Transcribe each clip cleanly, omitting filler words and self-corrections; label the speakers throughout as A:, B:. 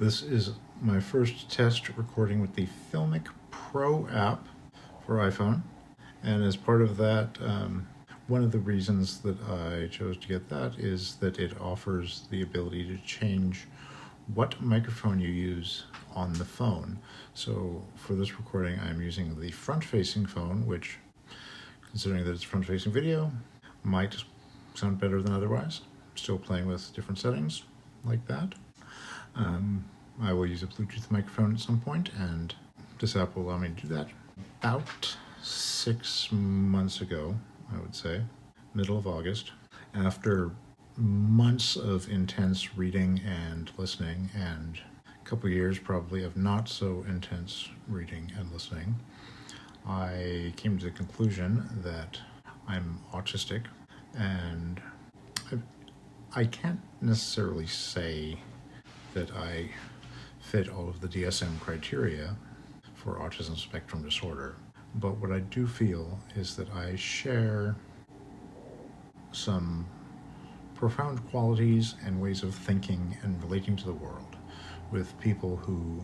A: This is my first test recording with the Filmic Pro app for iPhone. And as part of that, one of the reasons that I chose to get that is that it offers the ability to change what microphone you use on the phone. So for this recording, I'm using the front-facing phone, which, considering that it's front-facing video, might sound better than otherwise. Still playing with different settings like that. I will use a Bluetooth microphone at some point, and this app will allow me to do that. About 6 months ago, I would say, middle of August, after months of intense reading and listening, and a couple years probably of not so intense reading and listening, I came to the conclusion that I'm autistic, and I can't necessarily say that I fit all of the DSM criteria for autism spectrum disorder. But what I do feel is that I share some profound qualities and ways of thinking and relating to the world with people who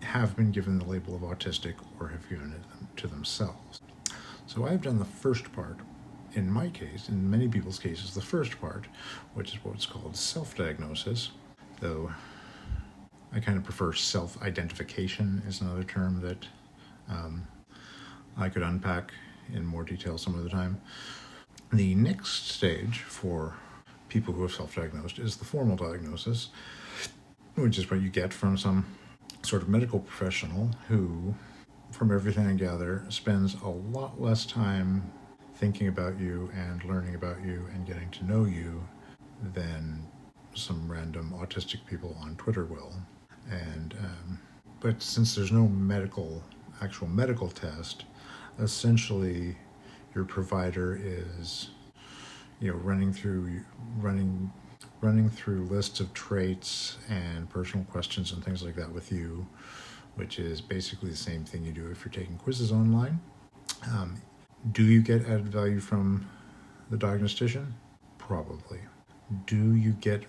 A: have been given the label of autistic or have given it to themselves. So I've done the first part. In my case, in many people's cases, the first part, which is what's called self-diagnosis, though I kind of prefer self-identification is another term that I could unpack in more detail some other time. The next stage for people who have self-diagnosed is the formal diagnosis, which is what you get from some sort of medical professional who, from everything I gather, spends a lot less time thinking about you and learning about you and getting to know you than some random autistic people on Twitter will. And but since there's no actual medical test, essentially your provider is, running through lists of traits and personal questions and things like that with you, which is basically the same thing you do if you're taking quizzes online. Do you get added value from the diagnostician? Probably. Do you get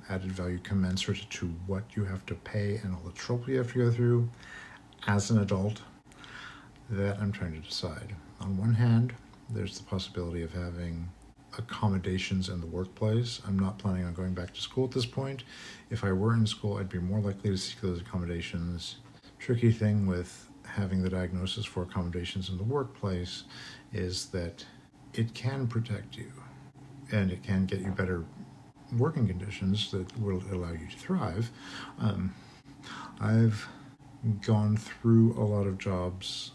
A: added value commensurate to what you have to pay and all the trouble you have to go through as an adult? That I'm trying to decide. On one hand, there's the possibility of having accommodations in the workplace. I'm not planning on going back to school at this point. If I were in school, I'd be more likely to seek those accommodations. Tricky thing with having the diagnosis for accommodations in the workplace is that it can protect you and it can get you better working conditions that will allow you to thrive. I've gone through a lot of jobs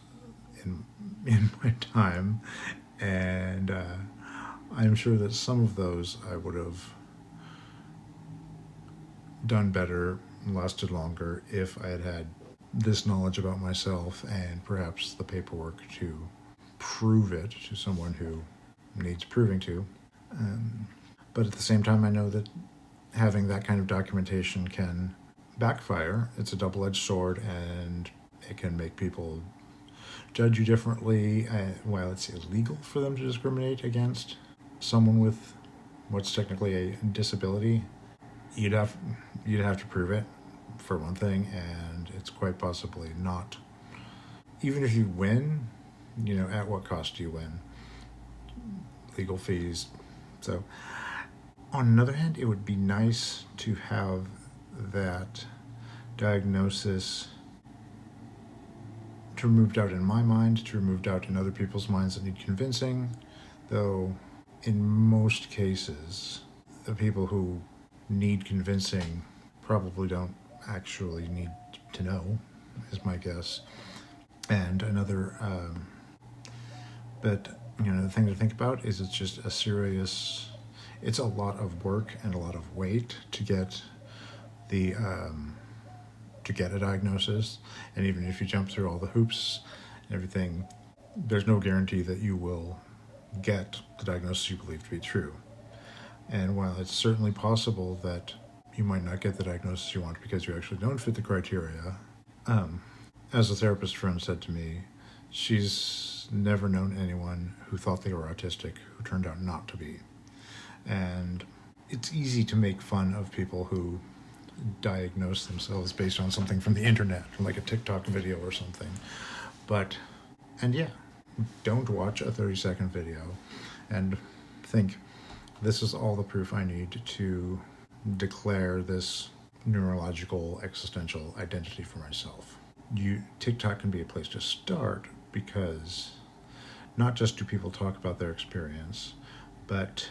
A: in my time, and I'm sure that some of those I would have done better, lasted longer, if I had had this knowledge about myself and perhaps the paperwork to prove it to someone who needs proving to. But at the same time, I know that having that kind of documentation can backfire. It's a double-edged sword, and it can make people judge you differently. While it's illegal for them to discriminate against someone with what's technically a disability, you'd have to prove it, for one thing, and it's quite possibly not. Even if you win, at what cost do you win? Legal fees. So, on another hand, it would be nice to have that diagnosis to remove doubt in my mind, to remove doubt in other people's minds that need convincing, though in most cases, the people who need convincing probably don't actually need to know, is my guess. And another, but the thing to think about is it's a lot of work and a lot of weight to get a diagnosis. And even if you jump through all the hoops and everything, there's no guarantee that you will get the diagnosis you believe to be true. And while it's certainly possible that you might not get the diagnosis you want because you actually don't fit the criteria, as a therapist friend said to me, she's never known anyone who thought they were autistic who turned out not to be. And it's easy to make fun of people who diagnose themselves based on something from the internet, like a TikTok video or something. And yeah, don't watch a 30-second video and think, this is all the proof I need to declare this neurological existential identity for myself. TikTok can be a place to start, because not just do people talk about their experience, but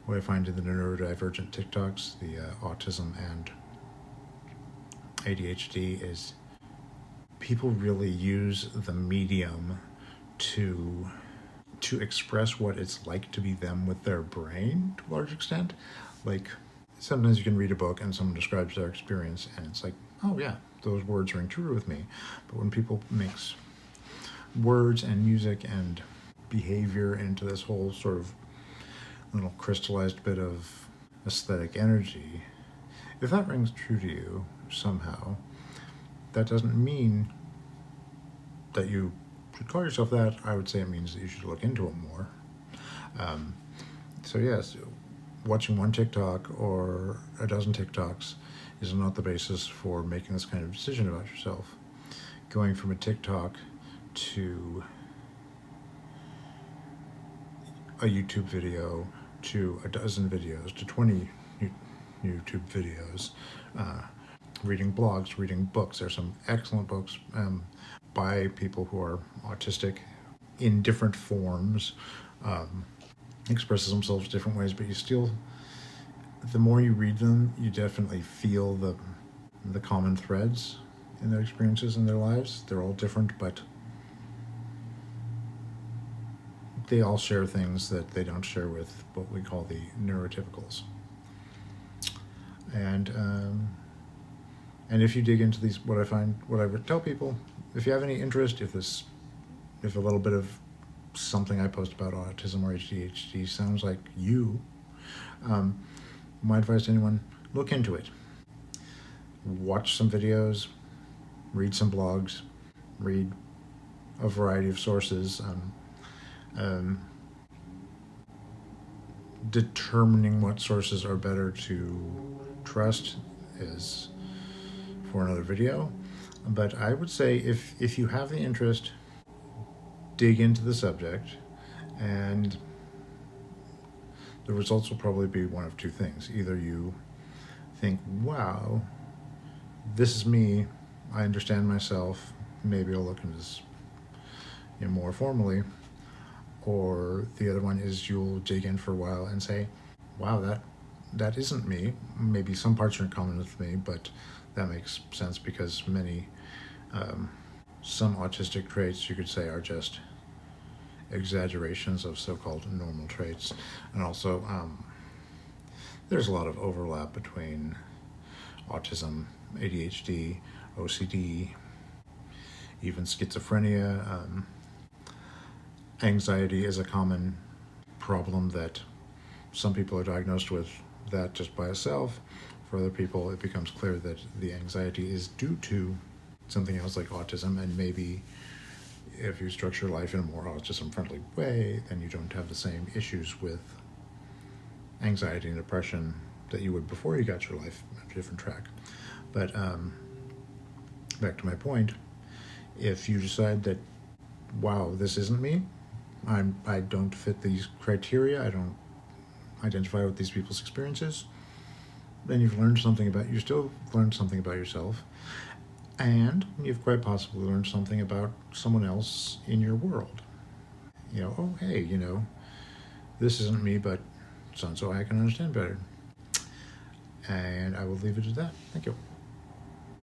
A: what I find in the neurodivergent TikToks, the autism and ADHD, is people really use the medium to express what it's like to be them with their brain to a large extent. Like, sometimes you can read a book and someone describes their experience and it's like, oh yeah, those words ring true with me. But when people mix words and music and behavior into this whole sort of little crystallized bit of aesthetic energy, if that rings true to you somehow, that doesn't mean that you should call yourself that. I would say it means that you should look into it more. So yes, watching one TikTok or a dozen TikToks is not the basis for making this kind of decision about yourself. Going from a TikTok to a YouTube video to a dozen videos to 20 YouTube videos, reading blogs, reading books. There's some excellent books by people who are autistic in different forms, expresses themselves different ways, but you still, the more you read them, you definitely feel the common threads in their experiences in their lives. They're all different, but they all share things that they don't share with what we call the neurotypicals. And if you dig into these, what I would tell people, if you have any interest, if a little bit of something I post about autism or ADHD sounds like you, my advice to anyone, look into it. Watch some videos, read some blogs, read a variety of sources. Determining what sources are better to trust is for another video. But I would say if you have the interest, dig into the subject, and the results will probably be one of two things. Either you think, wow, this is me, I understand myself, maybe I'll look into this more formally. Or the other one is you'll dig in for a while and say, wow, that isn't me. Maybe some parts are in common with me, but that makes sense because some autistic traits, you could say, are just exaggerations of so-called normal traits. And also, there's a lot of overlap between autism, ADHD, OCD, even schizophrenia. Anxiety is a common problem that some people are diagnosed with that just by itself. For other people, it becomes clear that the anxiety is due to something else like autism, and maybe if you structure life in a more autism-friendly way, then you don't have the same issues with anxiety and depression that you would before you got your life on a different track. But back to my point, if you decide that, wow, this isn't me, I don't fit these criteria, I don't identify with these people's experiences, then you've learned something about, you still learned something about yourself, and you've quite possibly learned something about someone else in your world. Oh, hey, this isn't me, but so-and-so I can understand better. And I will leave it at that. Thank you.